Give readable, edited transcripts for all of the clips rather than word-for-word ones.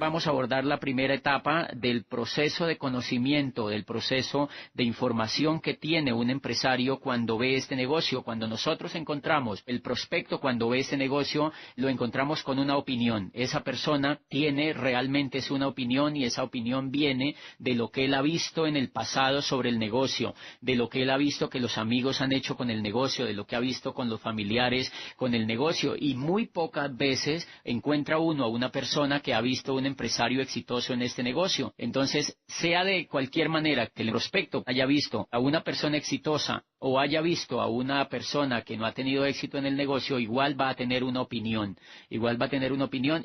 vamos a abordar la primera etapa del proceso de conocimiento, del proceso de información que tiene un empresario cuando ve este negocio. Cuando nosotros encontramos el prospecto, cuando ve este negocio, lo encontramos con una opinión. Esa persona tiene realmente es una opinión y esa opinión viene de lo que él ha visto en el pasado sobre el negocio, de lo que él ha visto que los amigos han hecho con el negocio, de lo que ha visto con los familiares con el negocio. Y muy pocas veces encuentra uno a una persona que ha visto un empresario exitoso en este negocio. Entonces, sea de cualquier manera que el prospecto haya visto a una persona exitosa o haya visto a una persona que no ha tenido éxito en el negocio, igual va a tener una opinión,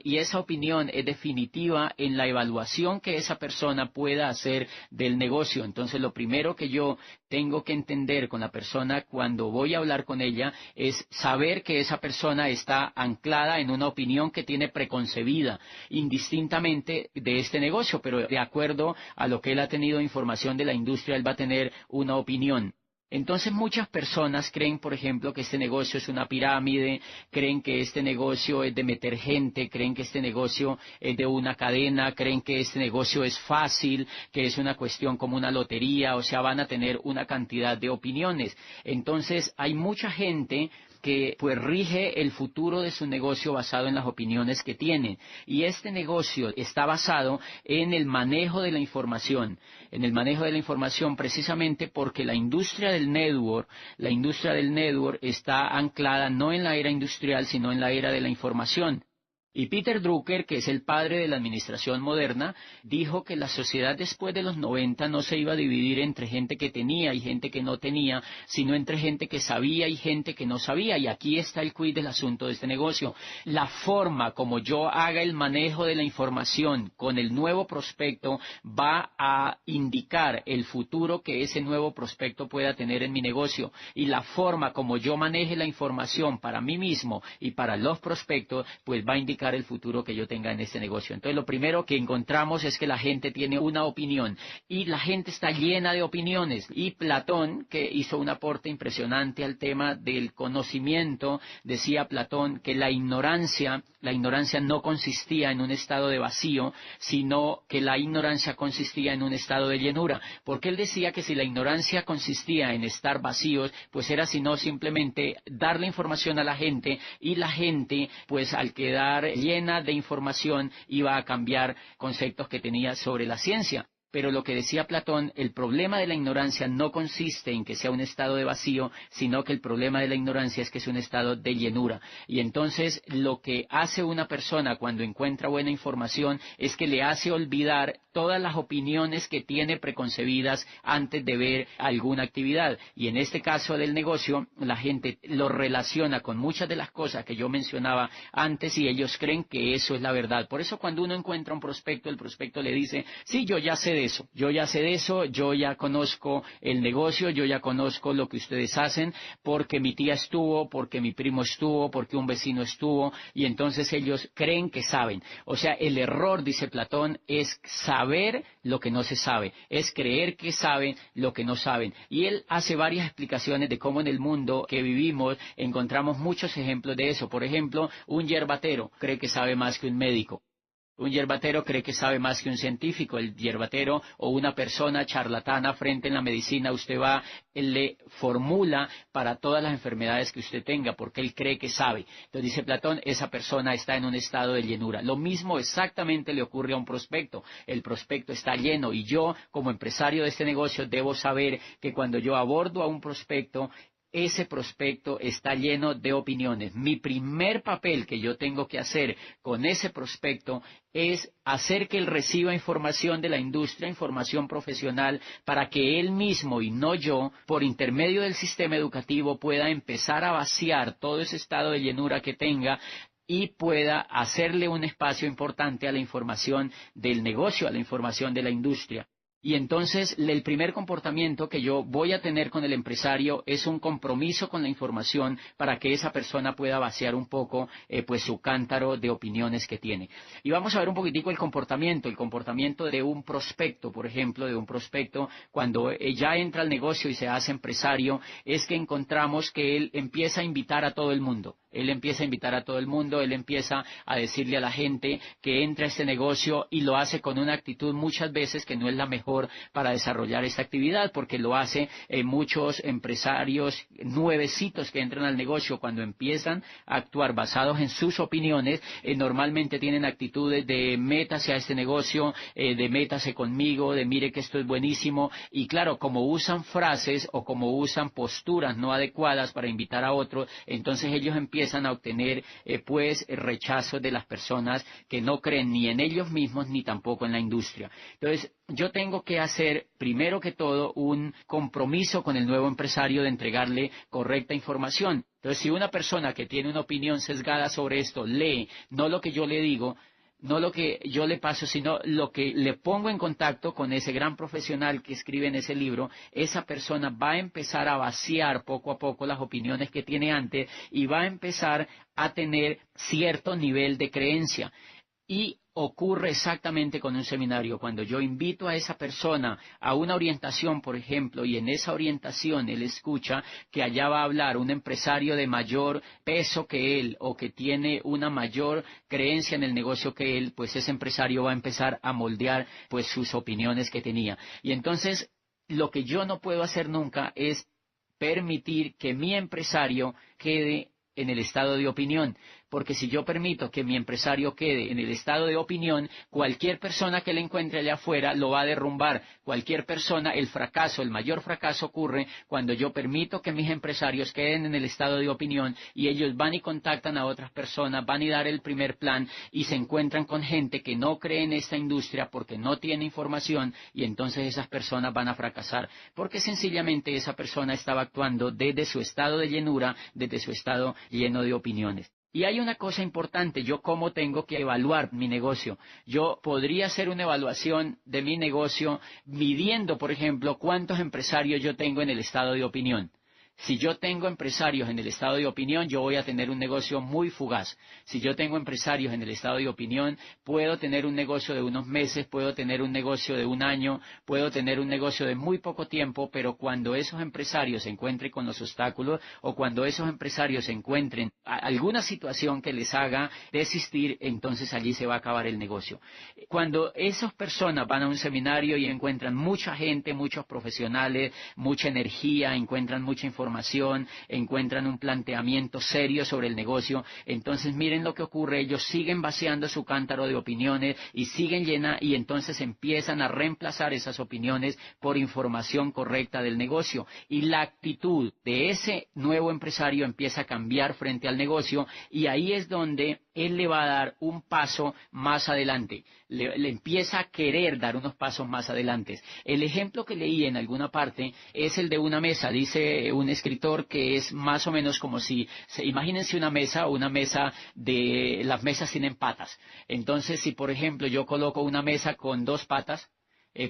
y esa opinión es definitiva en la evaluación que esa persona pueda hacer del negocio. Entonces, lo primero que yo tengo que entender con la persona cuando voy a hablar con ella es saber que esa persona está anclada en una opinión que tiene preconcebida, indistintamente de este negocio, pero de acuerdo a lo que él ha tenido información de la industria, él va a tener una opinión. Entonces muchas personas creen, por ejemplo, que este negocio es una pirámide, creen que este negocio es de meter gente, creen que este negocio es de una cadena, creen que este negocio es fácil, que es una cuestión como una lotería, o sea, van a tener una cantidad de opiniones. Entonces hay mucha gente que pues rige el futuro de su negocio basado en las opiniones que tienen. Y este negocio está basado en el manejo de la información, precisamente porque la industria del network está anclada no en la era industrial, sino en la era de la información. Y Peter Drucker, que es el padre de la administración moderna, dijo que la sociedad después de los 90 no se iba a dividir entre gente que tenía y gente que no tenía, sino entre gente que sabía y gente que no sabía. Y aquí está el quid del asunto de este negocio. La forma como yo haga el manejo de la información con el nuevo prospecto va a indicar el futuro que ese nuevo prospecto pueda tener en mi negocio. Y la forma como yo maneje la información para mí mismo y para los prospectos, pues va a indicar el futuro que yo tenga en este negocio. Entonces, lo primero que encontramos es que la gente tiene una opinión y la gente está llena de opiniones. Y Platón, que hizo un aporte impresionante al tema del conocimiento, decía Platón que la ignorancia no consistía en un estado de vacío, sino que la ignorancia consistía en un estado de llenura. Porque él decía que si la ignorancia consistía en estar vacíos, pues era sino simplemente dar la información a la gente, y la gente, pues al quedar llena de información, iba a cambiar conceptos que tenía sobre la ciencia. Pero lo que decía Platón, el problema de la ignorancia no consiste en que sea un estado de vacío, sino que el problema de la ignorancia es que es un estado de llenura. Y entonces lo que hace una persona cuando encuentra buena información es que le hace olvidar todas las opiniones que tiene preconcebidas antes de ver alguna actividad. Y en este caso del negocio, la gente lo relaciona con muchas de las cosas que yo mencionaba antes y ellos creen que eso es la verdad. Por eso cuando uno encuentra un prospecto, el prospecto le dice, sí, yo ya sé de eso, yo ya conozco el negocio, yo ya conozco lo que ustedes hacen, porque mi tía estuvo, porque mi primo estuvo, porque un vecino estuvo, y entonces ellos creen que saben. O sea, el error, dice Platón, es saber lo que no se sabe, es creer que saben lo que no saben. Y él hace varias explicaciones de cómo en el mundo que vivimos encontramos muchos ejemplos de eso. Por ejemplo, un yerbatero cree que sabe más que un médico. Un yerbatero cree que sabe más que un científico. El yerbatero o una persona charlatana frente en la medicina, usted va, él le formula para todas las enfermedades que usted tenga, porque él cree que sabe. Entonces dice Platón, esa persona está en un estado de llenura. Lo mismo exactamente le ocurre a un prospecto. El prospecto está lleno y yo, como empresario de este negocio, debo saber que cuando yo abordo a un prospecto, ese prospecto está lleno de opiniones. Mi primer papel que yo tengo que hacer con ese prospecto es hacer que él reciba información de la industria, información profesional, para que él mismo y no yo, por intermedio del sistema educativo, pueda empezar a vaciar todo ese estado de llenura que tenga y pueda hacerle un espacio importante a la información del negocio, a la información de la industria. Y entonces el primer comportamiento que yo voy a tener con el empresario es un compromiso con la información para que esa persona pueda vaciar un poco pues su cántaro de opiniones que tiene. Y vamos a ver un poquitico el comportamiento de un prospecto, por ejemplo, de un prospecto cuando ya entra al negocio y se hace empresario, es que encontramos que él empieza a invitar a todo el mundo. Él empieza a invitar a todo el mundo, él empieza a decirle a la gente que entre a este negocio y lo hace con una actitud muchas veces que no es la mejor para desarrollar esta actividad, porque lo hace muchos empresarios nuevecitos que entran al negocio cuando empiezan a actuar basados en sus opiniones, normalmente tienen actitudes de métase a este negocio, de métase conmigo, de mire que esto es buenísimo, y claro, como usan frases o como usan posturas no adecuadas para invitar a otros, entonces ellos empiezan a obtener rechazo de las personas que no creen ni en ellos mismos ni tampoco en la industria. Entonces, yo tengo que hacer, primero que todo, un compromiso con el nuevo empresario de entregarle correcta información. Entonces, si una persona que tiene una opinión sesgada sobre esto lee, no lo que yo le digo, no lo que yo le paso, sino lo que le pongo en contacto con ese gran profesional que escribe en ese libro, esa persona va a empezar a vaciar poco a poco las opiniones que tiene antes y va a empezar a tener cierto nivel de creencia. Y ocurre exactamente con un seminario. Cuando yo invito a esa persona a una orientación, por ejemplo, y en esa orientación él escucha que allá va a hablar un empresario de mayor peso que él o que tiene una mayor creencia en el negocio que él, pues ese empresario va a empezar a moldear pues sus opiniones que tenía. Y entonces lo que yo no puedo hacer nunca es permitir que mi empresario quede en el estado de opinión, porque si yo permito que mi empresario quede en el estado de opinión, cualquier persona que le encuentre allá afuera lo va a derrumbar. Cualquier persona, el mayor fracaso ocurre cuando yo permito que mis empresarios queden en el estado de opinión y ellos van y contactan a otras personas, van y dar el primer plan y se encuentran con gente que no cree en esta industria porque no tiene información y entonces esas personas van a fracasar, porque sencillamente esa persona estaba actuando desde su estado de llenura, desde su estado lleno de opiniones. Y hay una cosa importante, yo cómo tengo que evaluar mi negocio. Yo podría hacer una evaluación de mi negocio midiendo, por ejemplo, cuántos empresarios yo tengo en el estado de opinión. Si yo tengo empresarios en el estado de opinión, yo voy a tener un negocio muy fugaz. Si yo tengo empresarios en el estado de opinión, puedo tener un negocio de unos meses, puedo tener un negocio de un año, puedo tener un negocio de muy poco tiempo, pero cuando esos empresarios se encuentren con los obstáculos o cuando esos empresarios se encuentren alguna situación que les haga desistir, entonces allí se va a acabar el negocio. Cuando esas personas van a un seminario y encuentran mucha gente, muchos profesionales, mucha energía, encuentran mucha información, encuentran un planteamiento serio sobre el negocio, entonces miren lo que ocurre, ellos siguen vaciando su cántaro de opiniones y siguen y entonces empiezan a reemplazar esas opiniones por información correcta del negocio y la actitud de ese nuevo empresario empieza a cambiar frente al negocio y ahí es donde él le va a dar un paso más adelante, le empieza a querer dar unos pasos más adelante. El ejemplo que leí en alguna parte es el de una mesa, dice un escritor que es más o menos como si, imagínense una mesa las mesas tienen patas. Entonces, si por ejemplo yo coloco una mesa con dos patas,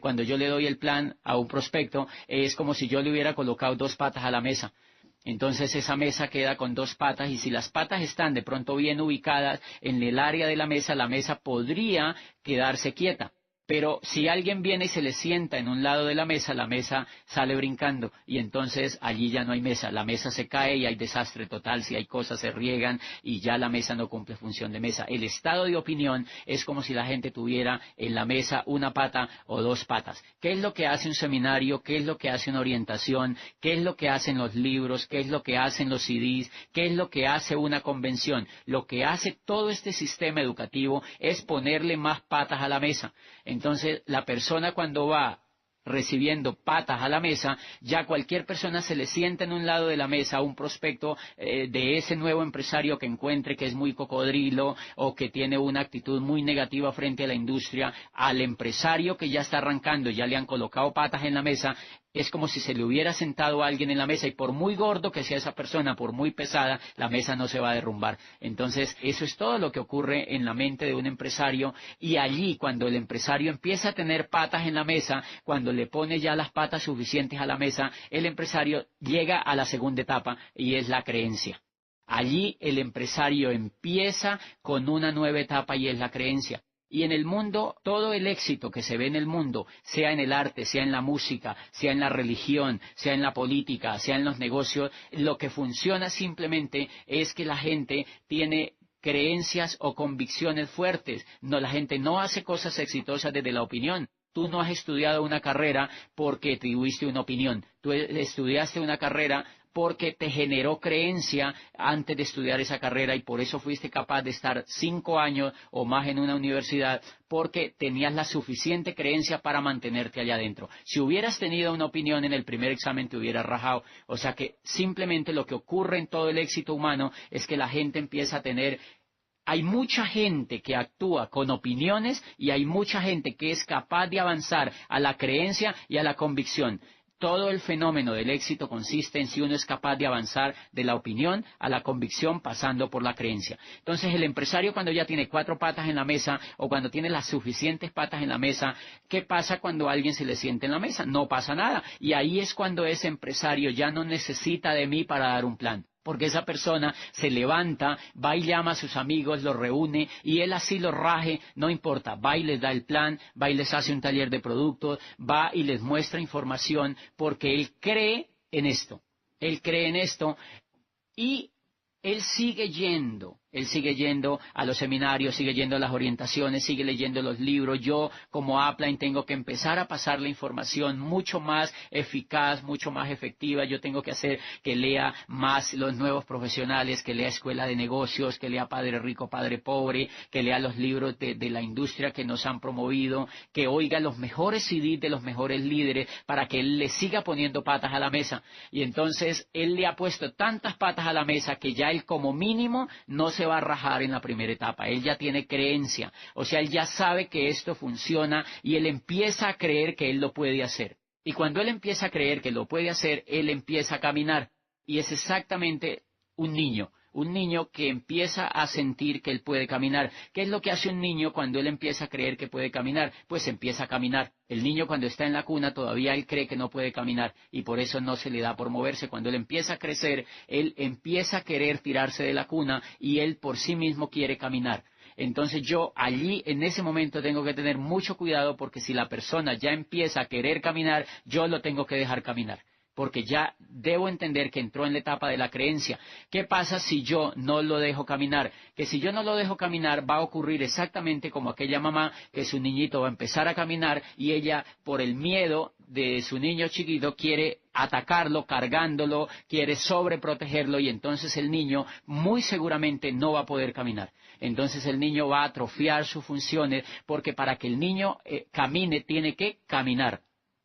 cuando yo le doy el plan a un prospecto, es como si yo le hubiera colocado dos patas a la mesa. Entonces esa mesa queda con dos patas y si las patas están de pronto bien ubicadas en el área de la mesa podría quedarse quieta. Pero si alguien viene y se le sienta en un lado de la mesa sale brincando y entonces allí ya no hay mesa. La mesa se cae y hay desastre total. Si hay cosas se riegan y ya la mesa no cumple función de mesa. El estado de opinión es como si la gente tuviera en la mesa una pata o dos patas. ¿Qué es lo que hace un seminario? ¿Qué es lo que hace una orientación? ¿Qué es lo que hacen los libros? ¿Qué es lo que hacen los CDs? ¿Qué es lo que hace una convención? Lo que hace todo este sistema educativo es ponerle más patas a la mesa. Entonces, la persona cuando va recibiendo patas a la mesa, ya cualquier persona se le sienta en un lado de la mesa, un prospecto de ese nuevo empresario que encuentre que es muy cocodrilo o que tiene una actitud muy negativa frente a la industria, al empresario que ya está arrancando, ya le han colocado patas en la mesa, es como si se le hubiera sentado a alguien en la mesa y por muy gordo que sea esa persona, por muy pesada, la mesa no se va a derrumbar. Entonces, eso es todo lo que ocurre en la mente de un empresario y allí cuando el empresario empieza a tener patas en la mesa, cuando le pone ya las patas suficientes a la mesa, el empresario llega a la segunda etapa y es la creencia. Allí el empresario empieza con una nueva etapa y es la creencia. Y en el mundo, todo el éxito que se ve en el mundo, sea en el arte, sea en la música, sea en la religión, sea en la política, sea en los negocios, lo que funciona simplemente es que la gente tiene creencias o convicciones fuertes. No, la gente no hace cosas exitosas desde la opinión. Tú no has estudiado una carrera porque tuviste una opinión. Tú estudiaste una carrera porque te generó creencia antes de estudiar esa carrera y por eso fuiste capaz de estar 5 años o más en una universidad porque tenías la suficiente creencia para mantenerte allá adentro. Si hubieras tenido una opinión en el primer examen te hubieras rajado. O sea que simplemente lo que ocurre en todo el éxito humano es que la gente empieza a tener. Hay mucha gente que actúa con opiniones y hay mucha gente que es capaz de avanzar a la creencia y a la convicción. Todo el fenómeno del éxito consiste en si uno es capaz de avanzar de la opinión a la convicción pasando por la creencia. Entonces el empresario cuando ya tiene 4 patas en la mesa o cuando tiene las suficientes patas en la mesa, ¿qué pasa cuando alguien se le siente en la mesa? No pasa nada. Y ahí es cuando ese empresario ya no necesita de mí para dar un plan. Porque esa persona se levanta, va y llama a sus amigos, los reúne y él así los raje, no importa, va y les da el plan, va y les hace un taller de productos, va y les muestra información porque él cree en esto. Él cree en esto y él sigue yendo a los seminarios, sigue yendo a las orientaciones, sigue leyendo los libros. Yo, como Upline, tengo que empezar a pasar la información mucho más eficaz, mucho más efectiva. Yo tengo que hacer que lea más los nuevos profesionales, que lea Escuela de Negocios, que lea Padre Rico, Padre Pobre, que lea los libros de la industria que nos han promovido, que oiga los mejores CDs de los mejores líderes para que él le siga poniendo patas a la mesa. Y entonces él le ha puesto tantas patas a la mesa que ya él como mínimo no se va a rajar en la primera etapa. Él ya tiene creencia, o sea, él ya sabe que esto funciona y él empieza a creer que él lo puede hacer. Y cuando él empieza a creer que lo puede hacer, él empieza a caminar. Y es exactamente un niño que empieza a sentir que él puede caminar. ¿Qué es lo que hace un niño cuando él empieza a creer que puede caminar? Pues empieza a caminar. El niño cuando está en la cuna todavía él cree que no puede caminar y por eso no se le da por moverse. Cuando él empieza a crecer, él empieza a querer tirarse de la cuna y él por sí mismo quiere caminar. Entonces yo allí en ese momento tengo que tener mucho cuidado porque si la persona ya empieza a querer caminar, yo lo tengo que dejar caminar. Porque ya debo entender que entró en la etapa de la creencia. ¿Qué pasa si yo no lo dejo caminar? Que si yo no lo dejo caminar va a ocurrir exactamente como aquella mamá que su niñito va a empezar a caminar y ella por el miedo de su niño chiquito quiere atacarlo, cargándolo, quiere sobreprotegerlo y entonces el niño muy seguramente no va a poder caminar. Entonces el niño va a atrofiar sus funciones porque para que el niño camine tiene que caminar.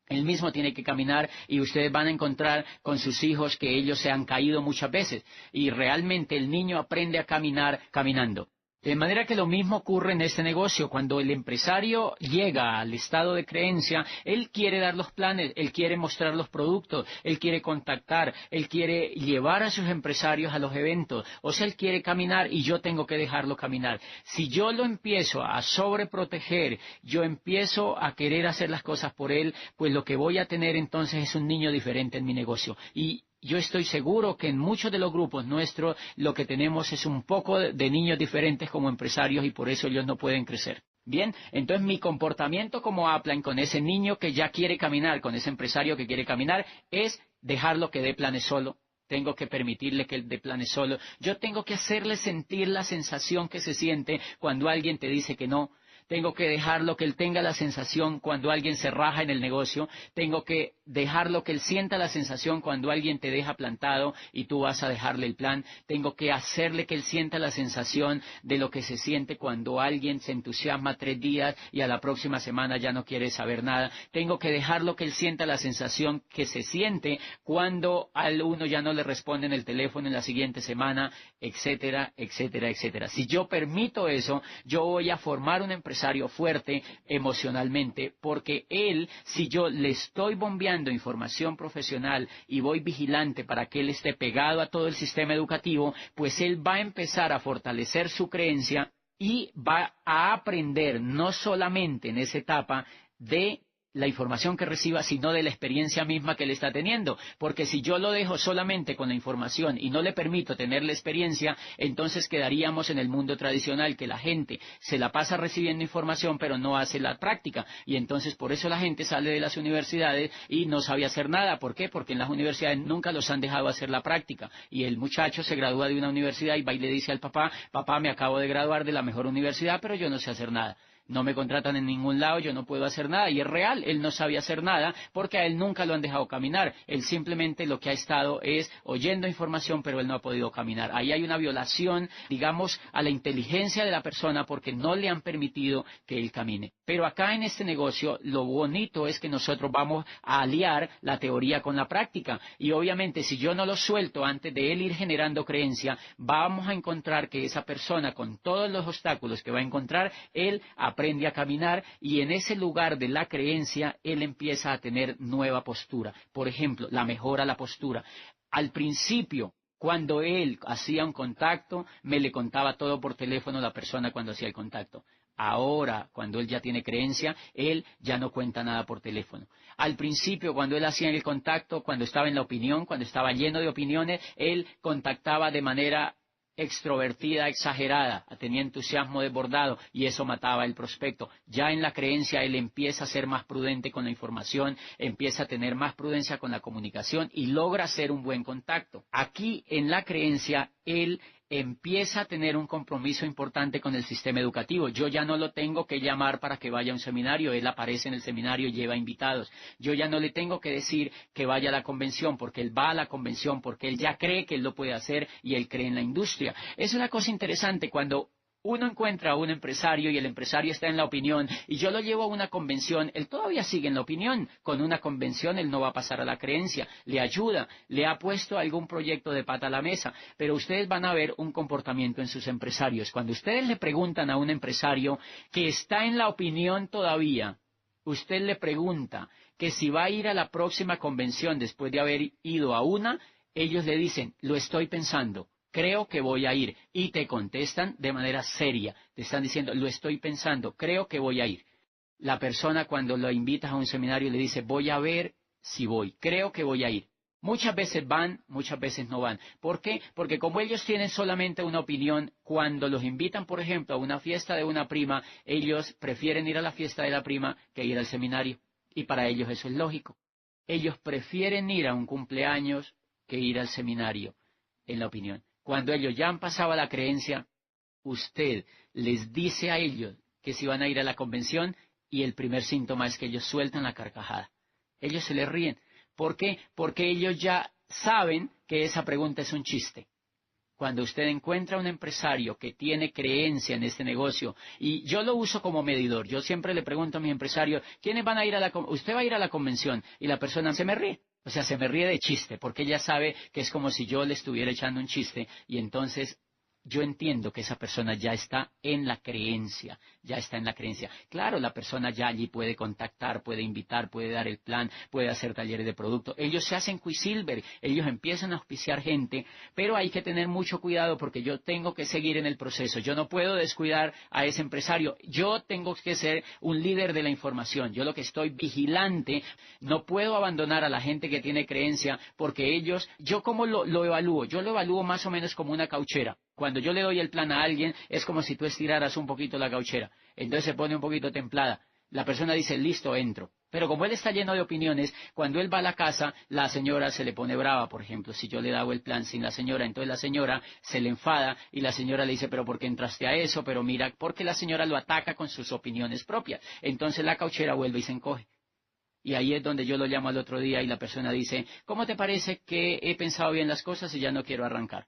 Él mismo tiene que caminar y ustedes van a encontrar con sus hijos que ellos se han caído muchas veces y realmente el niño aprende a caminar caminando. De manera que lo mismo ocurre en este negocio. Cuando el empresario llega al estado de creencia, él quiere dar los planes, él quiere mostrar los productos, él quiere contactar, él quiere llevar a sus empresarios a los eventos. O sea, él quiere caminar y yo tengo que dejarlo caminar. Si yo lo empiezo a sobreproteger, yo empiezo a querer hacer las cosas por él, pues lo que voy a tener entonces es un niño diferente en mi negocio. Y yo estoy seguro que en muchos de los grupos nuestros lo que tenemos es un poco de niños diferentes como empresarios y por eso ellos no pueden crecer. Bien, entonces mi comportamiento como Upline con ese niño que ya quiere caminar, con ese empresario que quiere caminar, es dejarlo que dé planes solo. Tengo que permitirle que él dé planes solo. Yo tengo que hacerle sentir la sensación que se siente cuando alguien te dice que no. Tengo que dejarlo que él tenga la sensación cuando alguien se raja en el negocio. Tengo que dejarlo que él sienta la sensación cuando alguien te deja plantado y tú vas a dejarle el plan. Tengo que hacerle que él sienta la sensación de lo que se siente cuando alguien se entusiasma 3 días y a la próxima semana ya no quiere saber nada. Tengo que dejarlo que él sienta la sensación que se siente cuando al uno ya no le responde en el teléfono en la siguiente semana, etcétera, etcétera, etcétera. Si yo permito eso, yo voy a formar un empresario fuerte emocionalmente, porque él, si yo le estoy bombeando información profesional y voy vigilante para que él esté pegado a todo el sistema educativo, pues él va a empezar a fortalecer su creencia y va a aprender no solamente en esa etapa de la información que reciba, sino de la experiencia misma que él está teniendo. Porque si yo lo dejo solamente con la información y no le permito tener la experiencia, entonces quedaríamos en el mundo tradicional, que la gente se la pasa recibiendo información pero no hace la práctica. Y entonces por eso la gente sale de las universidades y no sabe hacer nada. ¿Por qué? Porque en las universidades nunca los han dejado hacer la práctica. Y el muchacho se gradúa de una universidad y va y le dice al papá: papá, me acabo de graduar de la mejor universidad, pero yo no sé hacer nada. No me contratan en ningún lado, yo no puedo hacer nada. Y es real, él no sabe hacer nada porque a él nunca lo han dejado caminar. Él simplemente lo que ha estado es oyendo información, pero él no ha podido caminar. Ahí hay una violación, digamos, a la inteligencia de la persona porque no le han permitido que él camine. Pero acá en este negocio, lo bonito es que nosotros vamos a aliar la teoría con la práctica. Y obviamente, si yo no lo suelto antes de él ir generando creencia, vamos a encontrar que esa persona, con todos los obstáculos que va a encontrar, él aprende a caminar, y en ese lugar de la creencia él empieza a tener nueva postura. Por ejemplo, la mejora la postura. Al principio, cuando él hacía un contacto, me le contaba todo por teléfono la persona cuando hacía el contacto. Ahora, cuando él ya tiene creencia, él ya no cuenta nada por teléfono. Al principio, cuando él hacía el contacto, cuando estaba en la opinión, cuando estaba lleno de opiniones, él contactaba de manera extrovertida, exagerada, tenía entusiasmo desbordado, y eso mataba el prospecto. Ya en la creencia él empieza a ser más prudente con la información, empieza a tener más prudencia con la comunicación y logra hacer un buen contacto. Aquí en la creencia él empieza a tener un compromiso importante con el sistema educativo. Yo ya no lo tengo que llamar para que vaya a un seminario, él aparece en el seminario y lleva invitados. Yo ya no le tengo que decir que vaya a la convención, porque él va a la convención, porque él ya cree que él lo puede hacer y él cree en la industria. Es una cosa interesante cuando uno encuentra a un empresario y el empresario está en la opinión y yo lo llevo a una convención, él todavía sigue en la opinión. Con una convención él no va a pasar a la creencia, le ayuda, le ha puesto algún proyecto de pata a la mesa, pero ustedes van a ver un comportamiento en sus empresarios. Cuando ustedes le preguntan a un empresario que está en la opinión todavía, usted le pregunta que si va a ir a la próxima convención después de haber ido a una, ellos le dicen: lo estoy pensando, creo que voy a ir. Y te contestan de manera seria. Te están diciendo: lo estoy pensando, creo que voy a ir. La persona, cuando lo invitas a un seminario, le dice: voy a ver si voy, creo que voy a ir. Muchas veces van, muchas veces no van. ¿Por qué? Porque como ellos tienen solamente una opinión, cuando los invitan, por ejemplo, a una fiesta de una prima, ellos prefieren ir a la fiesta de la prima que ir al seminario. Y para ellos eso es lógico. Ellos prefieren ir a un cumpleaños que ir al seminario, en la opinión. Cuando ellos ya han pasado a la creencia, usted les dice a ellos que si van a ir a la convención y el primer síntoma es que ellos sueltan la carcajada. Ellos se les ríen. ¿Por qué? Porque ellos ya saben que esa pregunta es un chiste. Cuando usted encuentra un empresario que tiene creencia en este negocio, y yo lo uso como medidor, yo siempre le pregunto a mi empresario: ¿quiénes van a ir a la convención? Usted va a ir a la convención, y la persona se me ríe. O sea, se me ríe de chiste, porque ella sabe que es como si yo le estuviera echando un chiste, y entonces yo entiendo que esa persona ya está en la creencia, ya está en la creencia. Claro, la persona ya allí puede contactar, puede invitar, puede dar el plan, puede hacer talleres de producto. Ellos se hacen Quicksilver, ellos empiezan a auspiciar gente, pero hay que tener mucho cuidado porque yo tengo que seguir en el proceso. Yo no puedo descuidar a ese empresario. Yo tengo que ser un líder de la información. Yo lo que estoy vigilante, no puedo abandonar a la gente que tiene creencia porque ellos, ¿yo cómo lo evalúo? Yo lo evalúo más o menos como una cauchera. Cuando yo le doy el plan a alguien, es como si tú estiraras un poquito la cauchera. Entonces se pone un poquito templada. La persona dice: listo, entro. Pero como él está lleno de opiniones, cuando él va a la casa, la señora se le pone brava, por ejemplo. Si yo le hago el plan sin la señora, entonces la señora se le enfada y la señora le dice: pero ¿por qué entraste a eso? Pero mira, porque la señora lo ataca con sus opiniones propias. Entonces la cauchera vuelve y se encoge. Y ahí es donde yo lo llamo al otro día y la persona dice: ¿cómo te parece que he pensado bien las cosas y ya no quiero arrancar?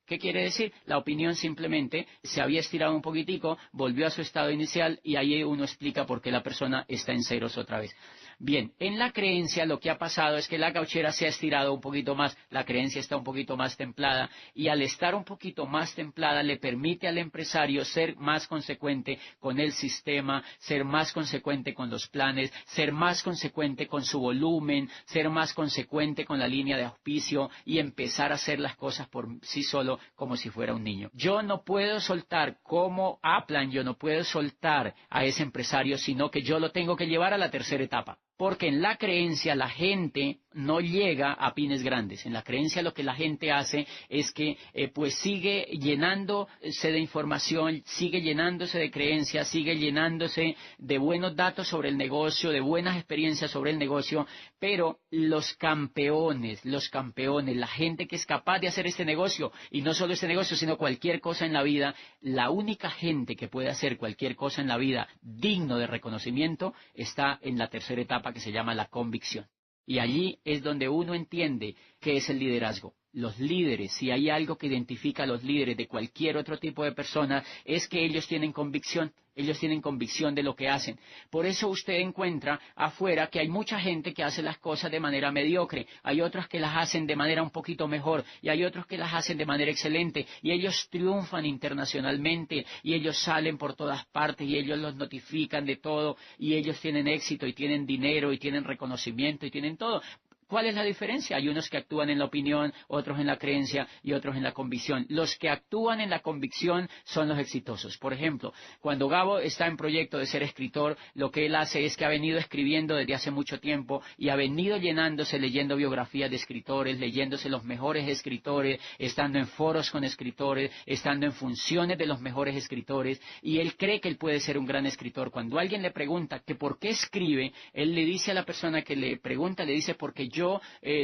¿Qué quiere decir? La opinión simplemente se había estirado un poquitico, volvió a su estado inicial y ahí uno explica por qué la persona está en ceros otra vez. Bien, en la creencia lo que ha pasado es que la gauchera se ha estirado un poquito más, la creencia está un poquito más templada y al estar un poquito más templada le permite al empresario ser más consecuente con el sistema, ser más consecuente con los planes, ser más consecuente con su volumen, ser más consecuente con la línea de auspicio y empezar a hacer las cosas por sí solo como si fuera un niño. Yo no puedo soltar como Aplan, yo no puedo soltar a ese empresario, sino que yo lo tengo que llevar a la tercera etapa. Porque en la creencia la gente no llega a pines grandes. En la creencia lo que la gente hace es que pues sigue llenándose de información, sigue llenándose de creencias, sigue llenándose de buenos datos sobre el negocio, de buenas experiencias sobre el negocio, pero los campeones, la gente que es capaz de hacer este negocio, y no solo este negocio, sino cualquier cosa en la vida, la única gente que puede hacer cualquier cosa en la vida digno de reconocimiento está en la tercera etapa que se llama la convicción. Y allí es donde uno entiende qué es el liderazgo. Los líderes, si hay algo que identifica a los líderes de cualquier otro tipo de persona, es que ellos tienen convicción de lo que hacen. Por eso usted encuentra afuera que hay mucha gente que hace las cosas de manera mediocre, hay otros que las hacen de manera un poquito mejor, y hay otros que las hacen de manera excelente, y ellos triunfan internacionalmente, y ellos salen por todas partes, y ellos los notifican de todo, y ellos tienen éxito, y tienen dinero, y tienen reconocimiento, y tienen todo. ¿Cuál es la diferencia? Hay unos que actúan en la opinión, otros en la creencia y otros en la convicción. Los que actúan en la convicción son los exitosos. Por ejemplo, cuando Gabo está en proyecto de ser escritor, lo que él hace es que ha venido escribiendo desde hace mucho tiempo y ha venido llenándose leyendo biografías de escritores, leyéndose los mejores escritores, estando en foros con escritores, estando en funciones de los mejores escritores, y él cree que él puede ser un gran escritor. Cuando alguien le pregunta que por qué escribe, él le dice a la persona que le pregunta, le dice porque yo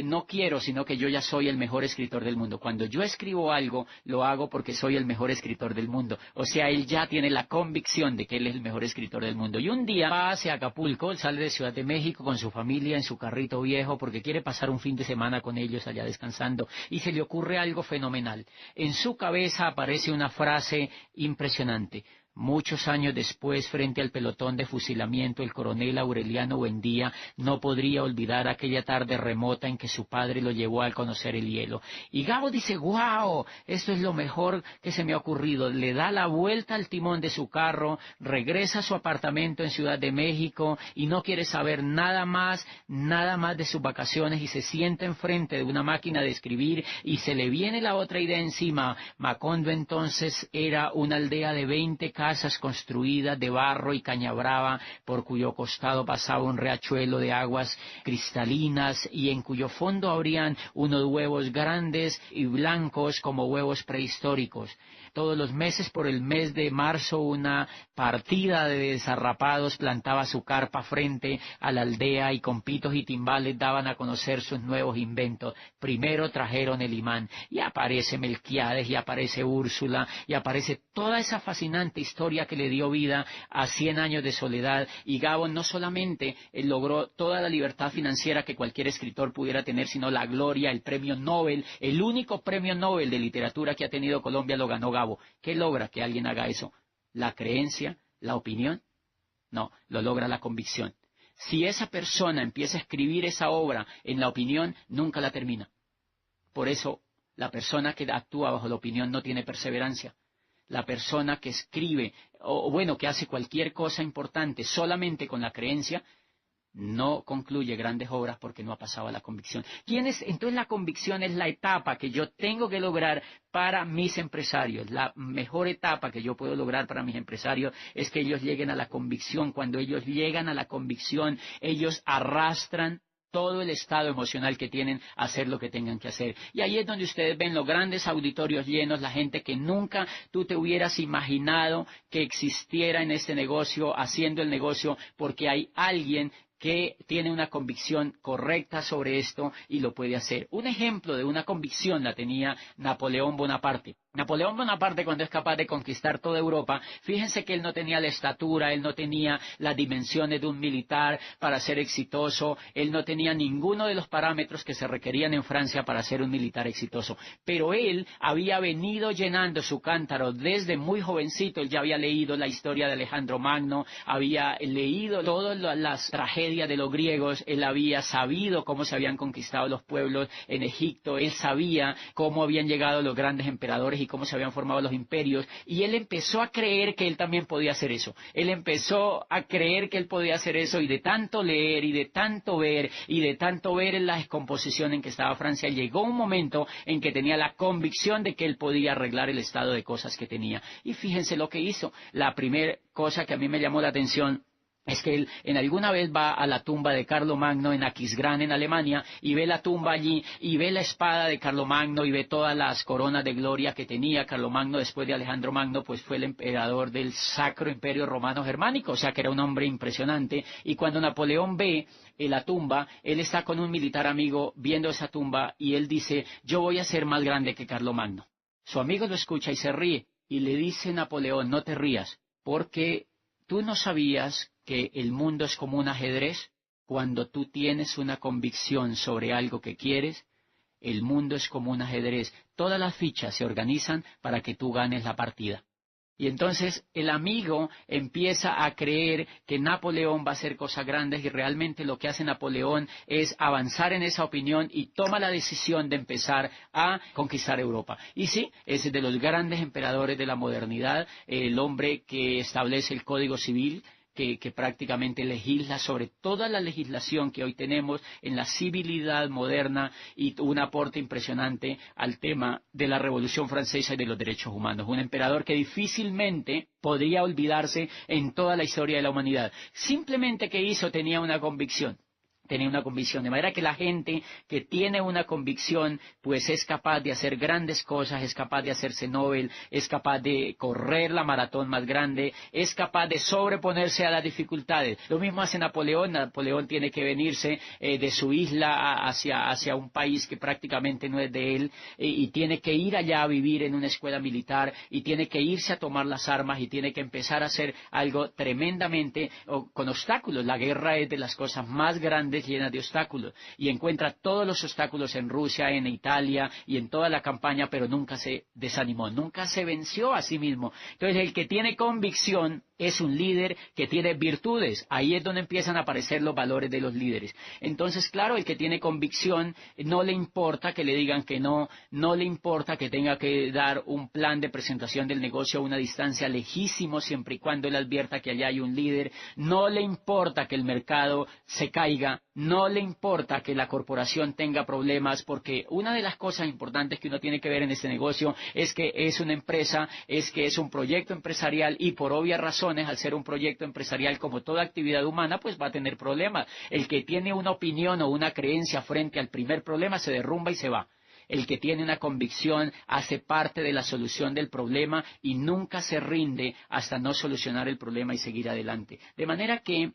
no quiero, sino que yo ya soy el mejor escritor del mundo. Cuando yo escribo algo, lo hago porque soy el mejor escritor del mundo. O sea, él ya tiene la convicción de que él es el mejor escritor del mundo. Y un día va hacia Acapulco, él sale de Ciudad de México con su familia en su carrito viejo porque quiere pasar un fin de semana con ellos allá descansando. Y se le ocurre algo fenomenal. En su cabeza aparece una frase impresionante. Muchos años después, frente al pelotón de fusilamiento, el coronel Aureliano Buendía no podría olvidar aquella tarde remota en que su padre lo llevó a conocer el hielo. Y Gabo dice, ¡guau! Esto es lo mejor que se me ha ocurrido. Le da la vuelta al timón de su carro, regresa a su apartamento en Ciudad de México y no quiere saber nada más de sus vacaciones y se sienta enfrente de una máquina de escribir y se le viene la otra idea encima. Macondo entonces era una aldea de 20 casas construidas de barro y caña brava, por cuyo costado pasaba un riachuelo de aguas cristalinas y en cuyo fondo habrían unos huevos grandes y blancos como huevos prehistóricos. Todos los meses, por el mes de marzo, una partida de desarrapados plantaba su carpa frente a la aldea y con pitos y timbales daban a conocer sus nuevos inventos. Primero trajeron el imán y aparece Melquiades y aparece Úrsula y aparece toda esa fascinante historia que le dio vida a 100 años de soledad. Y Gabo no solamente logró toda la libertad financiera que cualquier escritor pudiera tener, sino la gloria, el premio Nobel, el único premio Nobel de literatura que ha tenido Colombia lo ganó Gabo. ¿Qué logra que alguien haga eso? ¿La creencia? ¿La opinión? No, lo logra la convicción. Si esa persona empieza a escribir esa obra en la opinión, nunca la termina. Por eso, la persona que actúa bajo la opinión no tiene perseverancia. La persona que escribe, que hace cualquier cosa importante solamente con la creencia, no concluye grandes obras porque no ha pasado a la convicción. Entonces la convicción es la etapa que yo tengo que lograr para mis empresarios. La mejor etapa que yo puedo lograr para mis empresarios es que ellos lleguen a la convicción. Cuando ellos llegan a la convicción, ellos arrastran todo el estado emocional que tienen a hacer lo que tengan que hacer. Y ahí es donde ustedes ven los grandes auditorios llenos, la gente que nunca tú te hubieras imaginado que existiera en este negocio, haciendo el negocio, porque hay alguien que tiene una convicción correcta sobre esto y lo puede hacer. Un ejemplo de una convicción la tenía Napoleón Bonaparte. Napoleón Bonaparte, cuando es capaz de conquistar toda Europa, fíjense que él no tenía la estatura, él no tenía las dimensiones de un militar para ser exitoso, él no tenía ninguno de los parámetros que se requerían en Francia para ser un militar exitoso. Pero él había venido llenando su cántaro desde muy jovencito, él ya había leído la historia de Alejandro Magno, había leído todas las tragedias de los griegos, él había sabido cómo se habían conquistado los pueblos en Egipto, él sabía cómo habían llegado los grandes emperadores y cómo se habían formado los imperios, y él empezó a creer que él también podía hacer eso. Él empezó a creer que él podía hacer eso, y de tanto leer, y de tanto ver, y de tanto ver en la descomposición en que estaba Francia, llegó un momento en que tenía la convicción de que él podía arreglar el estado de cosas que tenía. Y fíjense lo que hizo. La primera cosa que a mí me llamó la atención es que él en alguna vez va a la tumba de Carlomagno en Aquisgrán, en Alemania, y ve la tumba allí, y ve la espada de Carlomagno, y ve todas las coronas de gloria que tenía. Carlomagno, después de Alejandro Magno, pues fue el emperador del Sacro Imperio Romano Germánico, o sea que era un hombre impresionante. Y cuando Napoleón ve la tumba, él está con un militar amigo viendo esa tumba, y él dice: yo voy a ser más grande que Carlomagno. Su amigo lo escucha y se ríe, y le dice Napoleón: no te rías, porque ¿tú no sabías que el mundo es como un ajedrez? Cuando tú tienes una convicción sobre algo que quieres, el mundo es como un ajedrez. Todas las fichas se organizan para que tú ganes la partida. Y entonces el amigo empieza a creer que Napoleón va a hacer cosas grandes, y realmente lo que hace Napoleón es avanzar en esa opinión y toma la decisión de empezar a conquistar Europa. Y sí, es de los grandes emperadores de la modernidad, el hombre que establece el Código Civil, que prácticamente legisla sobre toda la legislación que hoy tenemos en la civilidad moderna, y un aporte impresionante al tema de la Revolución Francesa y de los derechos humanos. Un emperador que difícilmente podría olvidarse en toda la historia de la humanidad. Simplemente que hizo, tenía una convicción. Tenía una convicción, de manera que la gente que tiene una convicción, pues es capaz de hacer grandes cosas, es capaz de hacerse Nobel, es capaz de correr la maratón más grande, es capaz de sobreponerse a las dificultades. Lo mismo hace Napoleón. Napoleón tiene que venirse de su isla hacia un país que prácticamente no es de él, y tiene que ir allá a vivir en una escuela militar, y tiene que irse a tomar las armas, y tiene que empezar a hacer algo tremendamente con obstáculos. La guerra es de las cosas más grandes, llenas de obstáculos, y encuentra todos los obstáculos en Rusia, en Italia y en toda la campaña, pero nunca se desanimó, nunca se venció a sí mismo. Entonces, el que tiene convicción es un líder que tiene virtudes. Ahí es donde empiezan a aparecer los valores de los líderes. Entonces, claro, el que tiene convicción no le importa que le digan que no, no le importa que tenga que dar un plan de presentación del negocio a una distancia lejísimo, siempre y cuando él advierta que allá hay un líder. No le importa que el mercado se caiga, no le importa que la corporación tenga problemas, porque una de las cosas importantes que uno tiene que ver en este negocio es que es una empresa, es que es un proyecto empresarial, y por obvias razones, al ser un proyecto empresarial, como toda actividad humana, pues va a tener problemas. El que tiene una opinión o una creencia frente al primer problema se derrumba y se va. El que tiene una convicción hace parte de la solución del problema y nunca se rinde hasta no solucionar el problema y seguir adelante. De manera que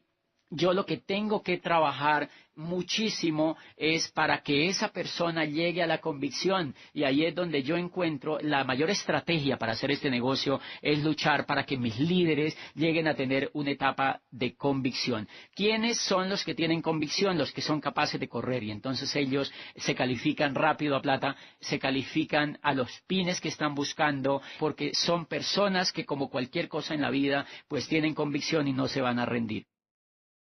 yo lo que tengo que trabajar muchísimo es para que esa persona llegue a la convicción, y ahí es donde yo encuentro la mayor estrategia para hacer este negocio, es luchar para que mis líderes lleguen a tener una etapa de convicción. ¿Quiénes son los que tienen convicción? Los que son capaces de correr, y entonces ellos se califican rápido a plata, se califican a los pines que están buscando, porque son personas que, como cualquier cosa en la vida, pues tienen convicción y no se van a rendir.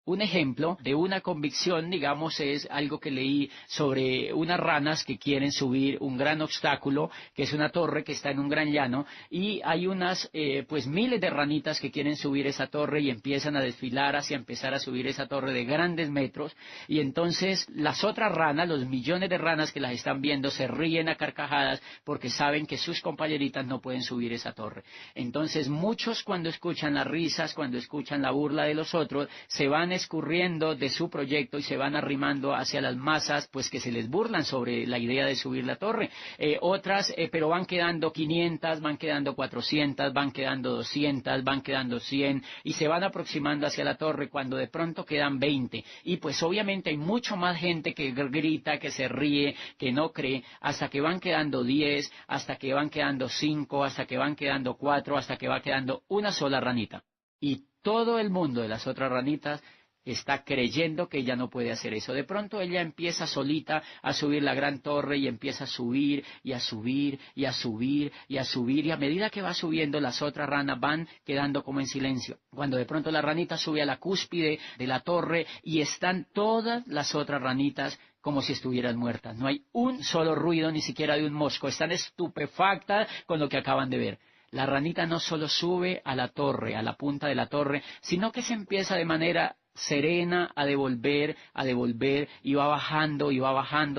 Un ejemplo de una convicción, digamos, es algo que leí sobre unas ranas que quieren subir un gran obstáculo, que es una torre que está en un gran llano, y hay unas, pues miles de ranitas que quieren subir esa torre y empiezan a desfilar hacia empezar a subir esa torre de grandes metros, y entonces las otras ranas, los millones de ranas que las están viendo, se ríen a carcajadas porque saben que sus compañeritas no pueden subir esa torre. Entonces muchos, cuando escuchan las risas, cuando escuchan la burla de los otros, se van escurriendo de su proyecto y se van arrimando hacia las masas, pues que se les burlan sobre la idea de subir la torre. Otras, pero van quedando 500, van quedando 400, van quedando 200, van quedando 100 y se van aproximando hacia la torre cuando de pronto quedan 20. Y pues obviamente hay mucho más gente que grita, que se ríe, que no cree, hasta que van quedando 10, hasta que van quedando 5, hasta que van quedando 4, hasta que va quedando una sola ranita. Y todo el mundo de las otras ranitas está creyendo que ella no puede hacer eso. De pronto ella empieza solita a subir la gran torre y empieza a subir y a subir y a subir y a subir, y a medida que va subiendo las otras ranas van quedando como en silencio. Cuando de pronto la ranita sube a la cúspide de la torre y están todas las otras ranitas como si estuvieran muertas. No hay un solo ruido, ni siquiera de un mosco. Están estupefactas con lo que acaban de ver. La ranita no solo sube a la torre, a la punta de la torre, sino que se empieza de manera serena a devolver, y va bajando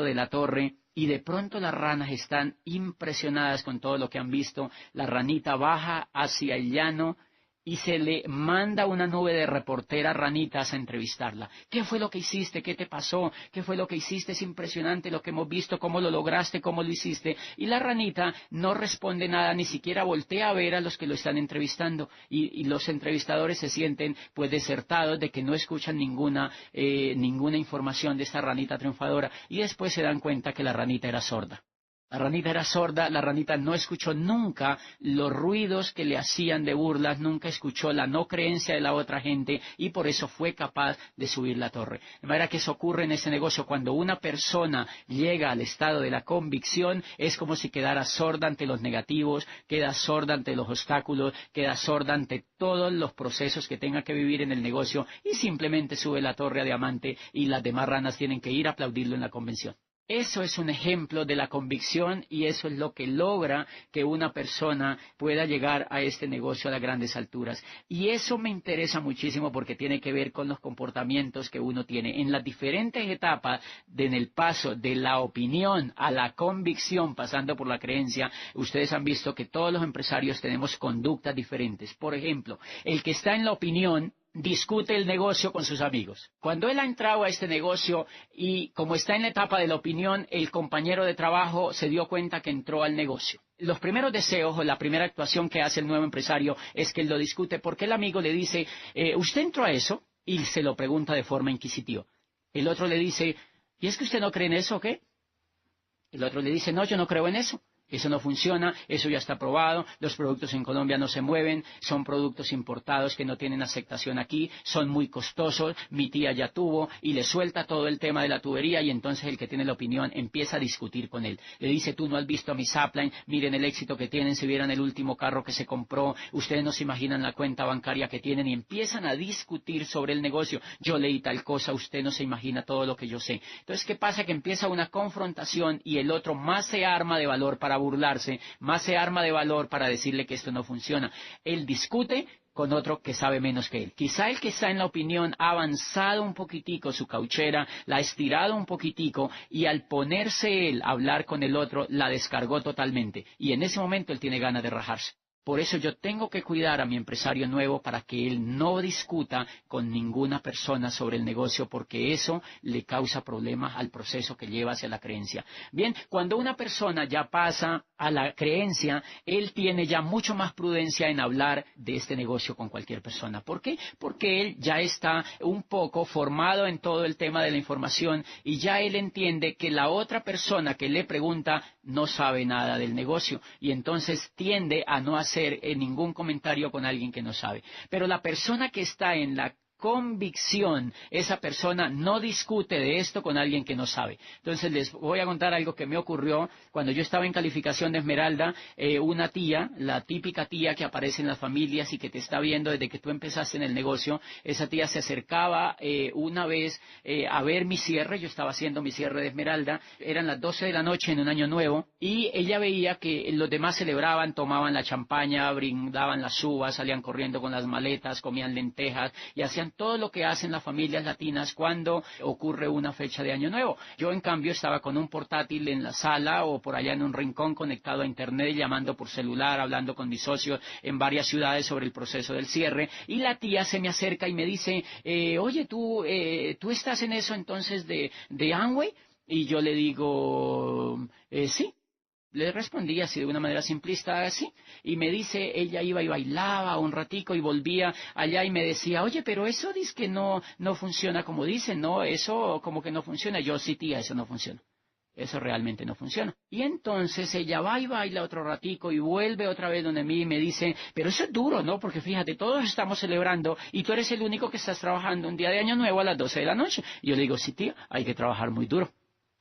de la torre, y de pronto las ranas están impresionadas con todo lo que han visto. La ranita baja hacia el llano y se le manda una nube de reporteras ranitas a entrevistarla. ¿Qué fue lo que hiciste? ¿Qué te pasó? ¿Qué fue lo que hiciste? Es impresionante lo que hemos visto, cómo lo lograste, cómo lo hiciste. Y la ranita no responde nada, ni siquiera voltea a ver a los que lo están entrevistando. Y los entrevistadores se sienten pues desertados de que no escuchan ninguna información de esta ranita triunfadora. Y después se dan cuenta que la ranita era sorda. La ranita era sorda, la ranita no escuchó nunca los ruidos que le hacían de burlas, nunca escuchó la no creencia de la otra gente y por eso fue capaz de subir la torre. De manera que eso ocurre en ese negocio. Cuando una persona llega al estado de la convicción, es como si quedara sorda ante los negativos, queda sorda ante los obstáculos, queda sorda ante todos los procesos que tenga que vivir en el negocio y simplemente sube la torre a diamante y las demás ranas tienen que ir a aplaudirlo en la convención. Eso es un ejemplo de la convicción y eso es lo que logra que una persona pueda llegar a este negocio a las grandes alturas. Y eso me interesa muchísimo porque tiene que ver con los comportamientos que uno tiene. En las diferentes etapas en el paso de la opinión a la convicción, pasando por la creencia, ustedes han visto que todos los empresarios tenemos conductas diferentes. Por ejemplo, el que está en la opinión discute el negocio con sus amigos. Cuando él ha entrado a este negocio y como está en la etapa de la opinión, el compañero de trabajo se dio cuenta que entró al negocio. Los primeros deseos o la primera actuación que hace el nuevo empresario es que él lo discute porque el amigo le dice, ¿usted entró a eso? Y se lo pregunta de forma inquisitiva. El otro le dice, ¿y es que usted no cree en eso o qué? El otro le dice, no, yo no creo en eso. Eso no funciona, eso ya está probado, los productos en Colombia no se mueven, son productos importados que no tienen aceptación aquí, son muy costosos, mi tía ya tuvo, y le suelta todo el tema de la tubería y entonces el que tiene la opinión empieza a discutir con él. Le dice, tú no has visto a mi Sapline, miren el éxito que tienen, si vieran el último carro que se compró, ustedes no se imaginan la cuenta bancaria que tienen y empiezan a discutir sobre el negocio. Yo leí tal cosa, usted no se imagina todo lo que yo sé. Entonces, ¿qué pasa? Que empieza una confrontación y el otro más se arma de valor para burlarse, más se arma de valor para decirle que esto no funciona. Él discute con otro que sabe menos que él. Quizá el que está en la opinión ha avanzado un poquitico su cauchera, la ha estirado un poquitico y al ponerse él a hablar con el otro, la descargó totalmente. Y en ese momento él tiene ganas de rajarse. Por eso yo tengo que cuidar a mi empresario nuevo para que él no discuta con ninguna persona sobre el negocio porque eso le causa problemas al proceso que lleva hacia la creencia. Bien, cuando una persona ya pasa a la creencia, él tiene ya mucho más prudencia en hablar de este negocio con cualquier persona. ¿Por qué? Porque él ya está un poco formado en todo el tema de la información y ya él entiende que la otra persona que le pregunta no sabe nada del negocio y entonces tiende a no hacer ningún comentario con alguien que no sabe. Pero la persona que está en la convicción, esa persona no discute de esto con alguien que no sabe. Entonces les voy a contar algo que me ocurrió cuando yo estaba en calificación de Esmeralda. Una tía, la típica tía que aparece en las familias y que te está viendo desde que tú empezaste en el negocio, esa tía se acercaba una vez a ver mi cierre. Yo estaba haciendo mi cierre de Esmeralda, eran las 12 de la noche en un año nuevo y ella veía que los demás celebraban, tomaban la champaña, brindaban las uvas, salían corriendo con las maletas, comían lentejas y hacían muestran todo lo que hacen las familias latinas cuando ocurre una fecha de Año Nuevo. Yo, en cambio, estaba con un portátil en la sala o por allá en un rincón conectado a Internet, llamando por celular, hablando con mis socios en varias ciudades sobre el proceso del cierre, y la tía se me acerca y me dice, oye, ¿tú estás en eso entonces de Amway? Y yo le digo, sí. Le respondí así de una manera simplista, así, y me dice, ella iba y bailaba un ratico y volvía allá y me decía, oye, pero eso dice que no funciona como dicen, ¿no? Eso como que no funciona. Yo, sí, tía, eso no funciona. Eso realmente no funciona. Y entonces ella va y baila otro ratico y vuelve otra vez donde mí y me dice, pero eso es duro, ¿no? Porque fíjate, todos estamos celebrando y tú eres el único que estás trabajando un día de Año Nuevo a las 12 de la noche. Y yo le digo, sí, tía, hay que trabajar muy duro.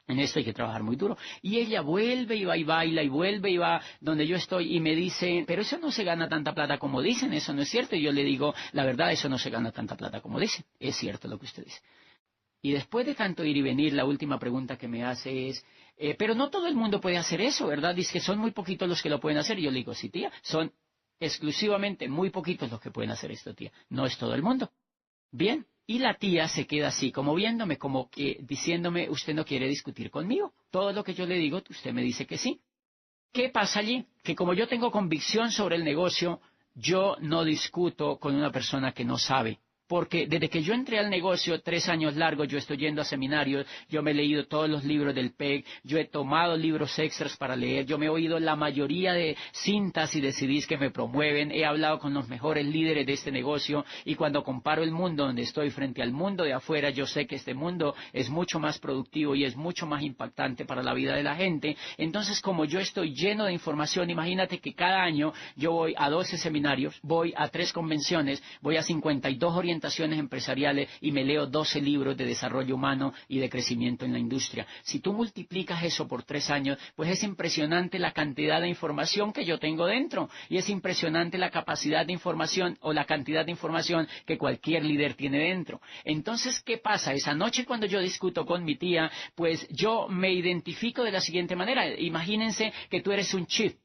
En esto hay que trabajar muy duro. Y ella vuelve y va y baila y vuelve y va donde yo estoy y me dice, pero eso no se gana tanta plata como dicen, eso no es cierto. Y yo le digo, la verdad, eso no se gana tanta plata como dicen. Es cierto lo que usted dice. Y después de tanto ir y venir, la última pregunta que me hace es, pero no todo el mundo puede hacer eso, ¿verdad? Dice que son muy poquitos los que lo pueden hacer. Y yo le digo, sí, tía, son exclusivamente muy poquitos los que pueden hacer esto, tía. No es todo el mundo. Bien, y la tía se queda así, como viéndome, como que diciéndome, usted no quiere discutir conmigo. Todo lo que yo le digo, usted me dice que sí. ¿Qué pasa allí? Que como yo tengo convicción sobre el negocio, yo no discuto con una persona que no sabe. Porque desde que yo entré al negocio, 3 años largos, yo estoy yendo a seminarios, yo me he leído todos los libros del PEG, yo he tomado libros extras para leer, yo me he oído la mayoría de cintas y de CDs que me promueven, he hablado con los mejores líderes de este negocio, y cuando comparo el mundo donde estoy frente al mundo de afuera, yo sé que este mundo es mucho más productivo y es mucho más impactante para la vida de la gente. Entonces, como yo estoy lleno de información, imagínate que cada año yo voy a 12 seminarios, voy a 3 convenciones, voy a 52 orientaciones empresariales y me leo 12 libros de desarrollo humano y de crecimiento en la industria. Si tú multiplicas eso por 3 años, pues es impresionante la cantidad de información que yo tengo dentro, y es impresionante la capacidad de información o la cantidad de información que cualquier líder tiene dentro. Entonces, ¿qué pasa? Esa noche cuando yo discuto con mi tía, pues yo me identifico de la siguiente manera. Imagínense que tú eres un chief.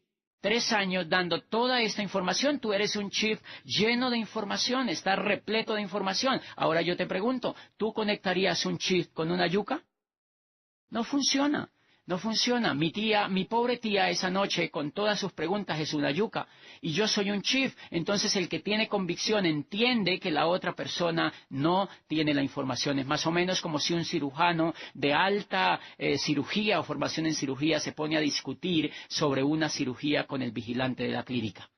3 años dando toda esta información, tú eres un chief lleno de información, estás repleto de información. Ahora yo te pregunto, ¿tú conectarías un chief con una yuca? No funciona, no funciona. Mi pobre tía esa noche con todas sus preguntas es una yuca y yo soy un chief. Entonces el que tiene convicción entiende que la otra persona no tiene la información. Es más o menos como si un cirujano de alta cirugía o formación en cirugía se pone a discutir sobre una cirugía con el vigilante de la clínica.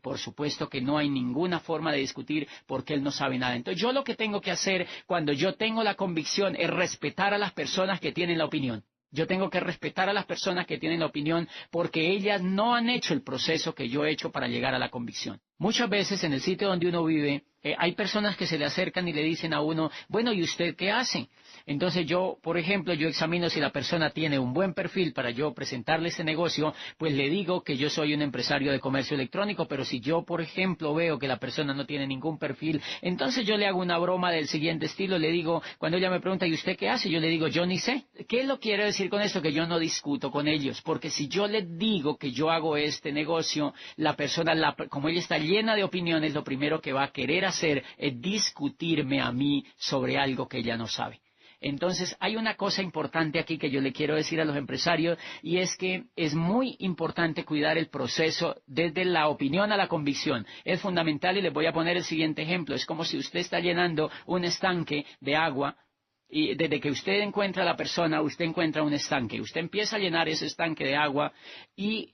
Por supuesto que no hay ninguna forma de discutir porque él no sabe nada. Entonces yo lo que tengo que hacer cuando yo tengo la convicción es respetar a las personas que tienen la opinión. Yo tengo que respetar a las personas que tienen la opinión porque ellas no han hecho el proceso que yo he hecho para llegar a la convicción. Muchas veces en el sitio donde uno vive hay personas que se le acercan y le dicen a uno, bueno, ¿y usted qué hace? Entonces yo, por ejemplo, yo examino si la persona tiene un buen perfil para yo presentarle ese negocio, pues le digo que yo soy un empresario de comercio electrónico, pero si yo, por ejemplo, veo que la persona no tiene ningún perfil, entonces yo le hago una broma del siguiente estilo, le digo, cuando ella me pregunta, ¿y usted qué hace? Yo le digo, yo ni sé. ¿Qué lo quiere decir con esto? Que yo no discuto con ellos, porque si yo le digo que yo hago este negocio, la persona, como ella está llena de opiniones, lo primero que va a querer hacer es discutirme a mí sobre algo que ella no sabe. Entonces, hay una cosa importante aquí que yo le quiero decir a los empresarios, y es que es muy importante cuidar el proceso desde la opinión a la convicción. Es fundamental, y les voy a poner el siguiente ejemplo. Es como si usted está llenando un estanque de agua, y desde que usted encuentra a la persona, usted encuentra un estanque. Usted empieza a llenar ese estanque de agua, y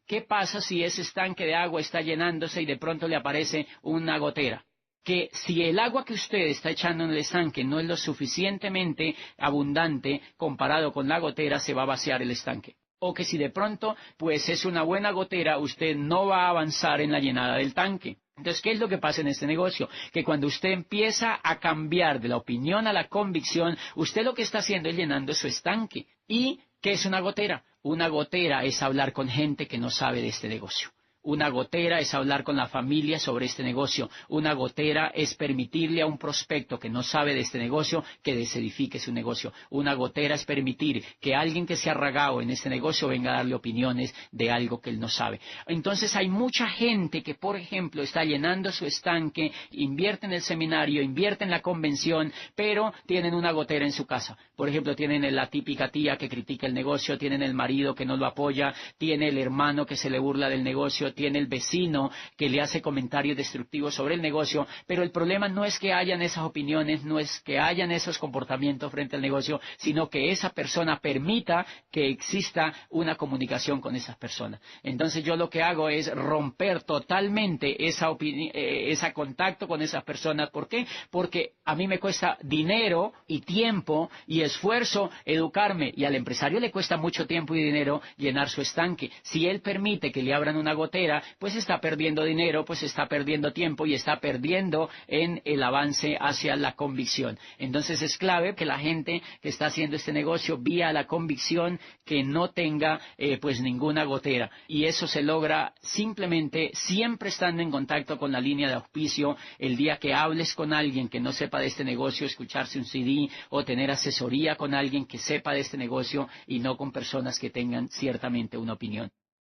¿qué pasa si ese estanque de agua está llenándose y de pronto le aparece una gotera? Que si el agua que usted está echando en el estanque no es lo suficientemente abundante comparado con la gotera, se va a vaciar el estanque. O que si de pronto, pues es una buena gotera, usted no va a avanzar en la llenada del tanque. Entonces, ¿qué es lo que pasa en este negocio? Que cuando usted empieza a cambiar de la opinión a la convicción, usted lo que está haciendo es llenando su estanque. ¿Y qué es una gotera? Una gotera es hablar con gente que no sabe de este negocio. Una gotera es hablar con la familia sobre este negocio. Una gotera es permitirle a un prospecto que no sabe de este negocio que desedifique su negocio. Una gotera es permitir que alguien que se ha ragado en este negocio venga a darle opiniones de algo que él no sabe. Entonces hay mucha gente que, por ejemplo, está llenando su estanque, invierte en el seminario, invierte en la convención, pero tienen una gotera en su casa. Por ejemplo, tienen la típica tía que critica el negocio, tienen el marido que no lo apoya, tiene el hermano que se le burla del negocio, tiene el vecino que le hace comentarios destructivos sobre el negocio, pero el problema no es que hayan esas opiniones, no es que hayan esos comportamientos frente al negocio, sino que esa persona permita que exista una comunicación con esas personas. Entonces yo lo que hago es romper totalmente ese contacto con esas personas. ¿Por qué? Porque a mí me cuesta dinero y tiempo y esfuerzo educarme, y al empresario le cuesta mucho tiempo y dinero llenar su estanque. Si él permite que le abran una gotera, pues está perdiendo dinero, pues está perdiendo tiempo y está perdiendo en el avance hacia la convicción. Entonces es clave que la gente que está haciendo este negocio vía la convicción que no tenga pues ninguna gotera, y eso se logra simplemente siempre estando en contacto con la línea de auspicio. El día que hables con alguien que no sepa de este negocio, escucharse un CD o tener asesoría con alguien que sepa de este negocio y no con personas que tengan ciertamente una opinión.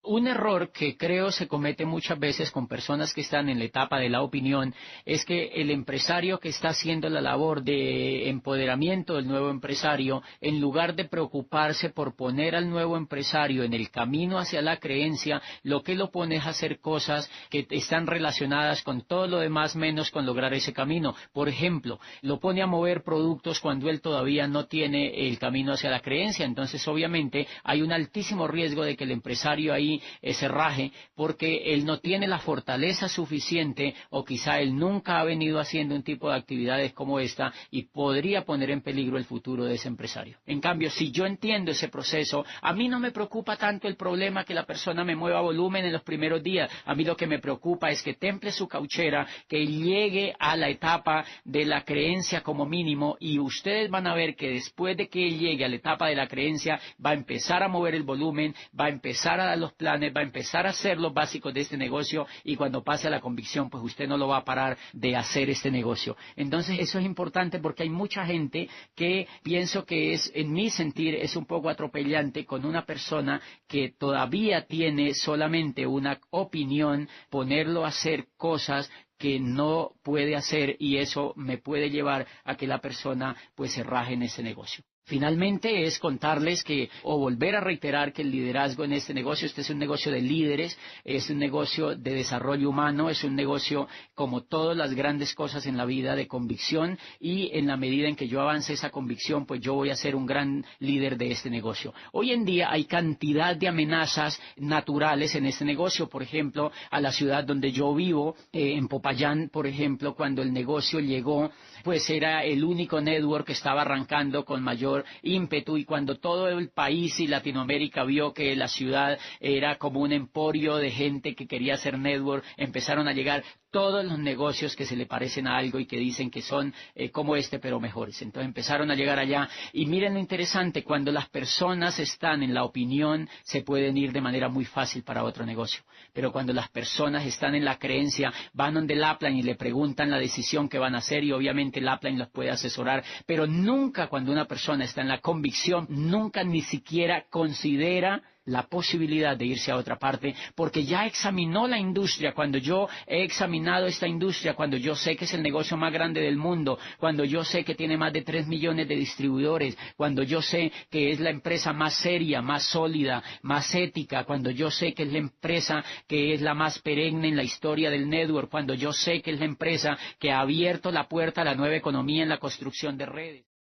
Un error que creo se comete muchas veces con personas que están en la etapa de la opinión es que el empresario que está haciendo la labor de empoderamiento del nuevo empresario, en lugar de preocuparse por poner al nuevo empresario en el camino hacia la creencia, lo que lo pone es a hacer cosas que están relacionadas con todo lo demás menos con lograr ese camino. Por ejemplo, lo pone a mover productos cuando él todavía no tiene el camino hacia la creencia. Entonces, obviamente, hay un altísimo riesgo de que el empresario ahí ese raje, porque él no tiene la fortaleza suficiente, o quizá él nunca ha venido haciendo un tipo de actividades como esta, y podría poner en peligro el futuro de ese empresario. En cambio, si yo entiendo ese proceso, a mí no me preocupa tanto el problema que la persona me mueva volumen en los primeros días. A mí lo que me preocupa es que temple su cauchera, que llegue a la etapa de la creencia como mínimo, y ustedes van a ver que después de que él llegue a la etapa de la creencia, va a empezar a mover el volumen, va a empezar a dar los planes, va a empezar a hacer los básicos de este negocio, y cuando pase a la convicción, pues usted no lo va a parar de hacer este negocio. Entonces eso es importante, porque hay mucha gente que pienso que es, en mi sentir, es un poco atropellante con una persona que todavía tiene solamente una opinión, ponerlo a hacer cosas que no puede hacer, y eso me puede llevar a que la persona pues se raje en ese negocio. Finalmente es contarles o volver a reiterar que el liderazgo en este negocio, este es un negocio de líderes, es un negocio de desarrollo humano, es un negocio, como todas las grandes cosas en la vida, de convicción, y en la medida en que yo avance esa convicción, pues yo voy a ser un gran líder de este negocio. Hoy en día hay cantidad de amenazas naturales en este negocio. Por ejemplo, a la ciudad donde yo vivo, en Popayán, por ejemplo, cuando el negocio llegó, pues era el único network que estaba arrancando con mayor ímpetu, y cuando todo el país y Latinoamérica vio que la ciudad era como un emporio de gente que quería hacer network, empezaron a llegar todos los negocios que se le parecen a algo y que dicen que son como este, pero mejores. Entonces empezaron a llegar allá, y miren lo interesante, cuando las personas están en la opinión, se pueden ir de manera muy fácil para otro negocio, pero cuando las personas están en la creencia, van donde el upline y le preguntan la decisión que van a hacer, y obviamente el upline los puede asesorar, pero nunca, cuando una persona está en la convicción, nunca ni siquiera considera la posibilidad de irse a otra parte, porque ya examinó la industria. Cuando yo he examinado esta industria, cuando yo sé que es el negocio más grande del mundo, cuando yo sé que tiene más de 3 millones de distribuidores, cuando yo sé que es la empresa más seria, más sólida, más ética, cuando yo sé que es la empresa que es la más perenne en la historia del network, cuando yo sé que es la empresa que ha abierto la puerta a la nueva economía en la construcción de redes.